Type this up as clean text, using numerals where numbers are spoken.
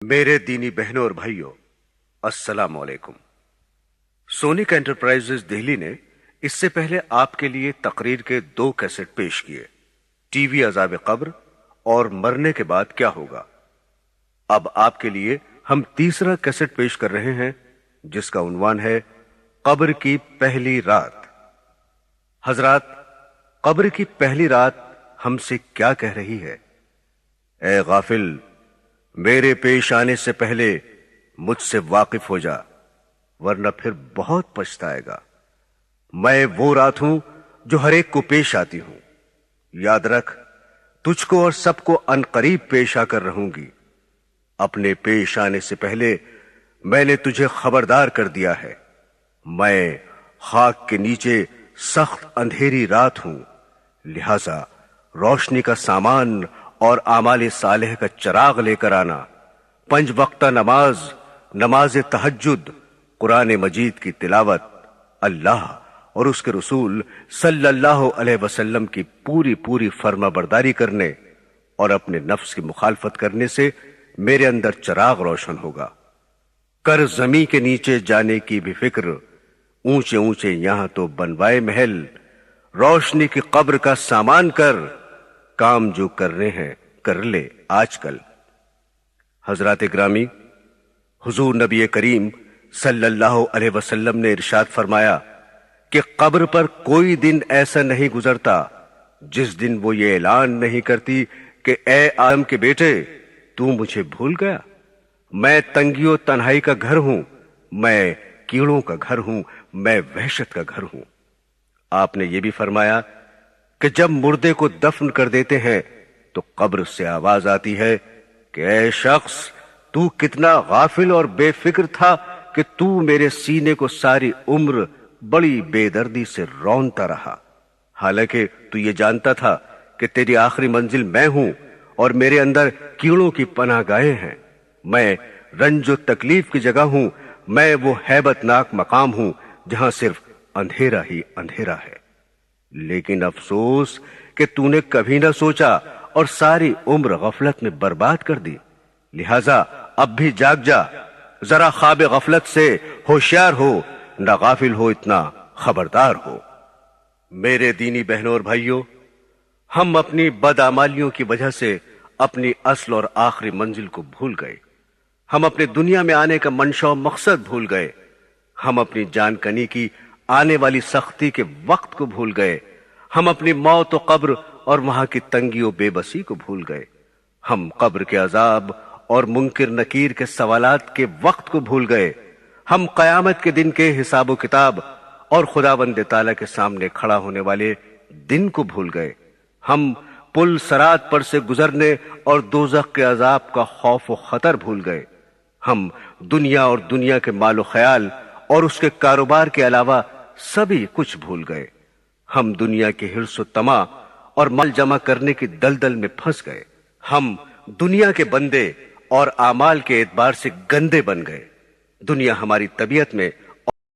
मेरे दीनी बहनों और भाइयों, अस्सलाम वालेकुम। सोनिक एंटरप्राइजेज दिल्ली ने इससे पहले आपके लिए तकरीर के 2 कैसेट पेश किए, टीवी अज़ाब कब्र और मरने के बाद क्या होगा। अब आपके लिए हम तीसरा कैसेट पेश कर रहे हैं, जिसका उन्वान है कब्र की पहली रात। हजरात, कब्र की पहली रात हमसे क्या कह रही है? ए गाफिल, मेरे पेश आने से पहले मुझसे वाकिफ हो जा, वरना फिर बहुत पछताएगा। मैं वो रात हूं जो हर एक को पेश आती हूं। याद रख, तुझको और सबको अनकरीब पेश आकर रहूंगी। अपने पेश आने से पहले मैंने तुझे खबरदार कर दिया है। मैं खाक के नीचे सख्त अंधेरी रात हूं, लिहाजा रोशनी का सामान और आमाले सालेह का चिराग लेकर आना। 5 वक्ता नमाज, नमाज तहज्जुद, कुरान मजीद की तिलावत, अल्लाह और उसके रसूल सल्लल्लाहु अलैहि वसल्लम की पूरी फर्माबरदारी करने और अपने नफ्स की मुखालफत करने से मेरे अंदर चिराग रोशन होगा। कर जमी के नीचे जाने की भी फिक्र, ऊंचे ऊंचे यहां तो बनवाए महल। रोशनी की कब्र का सामान कर, काम जो करने हैं कर ले आजकल। हजरात ग्रामी, हुजूर नबी करीम सल्लल्लाहु अलैहि वसल्लम ने इरशाद फरमाया कि कब्र पर कोई दिन ऐसा नहीं गुजरता जिस दिन वो ये ऐलान नहीं करती कि ए आदम के बेटे, तू मुझे भूल गया। मैं तंगियों तन्हाई का घर हूं, मैं कीड़ों का घर हूं, मैं वहशत का घर हूं। आपने ये भी फरमाया कि जब मुर्दे को दफन कर देते हैं तो कब्र से आवाज आती है कि ऐ शख्स, तू कितना गाफिल और बेफिक्र था कि तू मेरे सीने को सारी उम्र बड़ी बेदर्दी से रौंदता रहा। हालांकि तू ये जानता था कि तेरी आखिरी मंजिल मैं हूं और मेरे अंदर कीड़ों की पनाहगाहें हैं। मैं रंजो तकलीफ की जगह हूं, मैं वो हैबतनाक मकाम हूं जहां सिर्फ अंधेरा ही अंधेरा है। लेकिन अफसोस कि तूने कभी ना सोचा और सारी उम्र गफलत में बर्बाद कर दी। लिहाजा अब भी जाग जा, जरा ख्वाब गफलत से होशियार हो, ना गाफिल हो, इतना खबरदार हो। मेरे दीनी बहनों और भाइयों, हम अपनी बदआमालियों की वजह से अपनी असल और आखिरी मंजिल को भूल गए। हम अपने दुनिया में आने का मंशा और मकसद भूल गए। हम अपनी जानकनी की आने वाली सख्ती के वक्त को भूल गए। हम अपनी मौत और कब्र और वहां की तंगी और बेबसी को भूल गए। हम कब्र के अजाब और मुनकिर नकीर के सवालात के वक्त को भूल गए। हम कयामत के दिन के हिसाब किताब और खुदावंद ताला के सामने खड़ा होने वाले दिन को भूल गए। हम पुल सरात पर से गुजरने और दोजख के अजाब का खौफ और खतर भूल गए। हम दुनिया और दुनिया के मालो ख्याल और उसके कारोबार के अलावा सभी कुछ भूल गए। हम दुनिया के हिर्स तमा और माल जमा करने की दलदल में फंस गए। हम दुनिया के बंदे और आमाल के एतबार से गंदे बन गए। दुनिया हमारी तबीयत में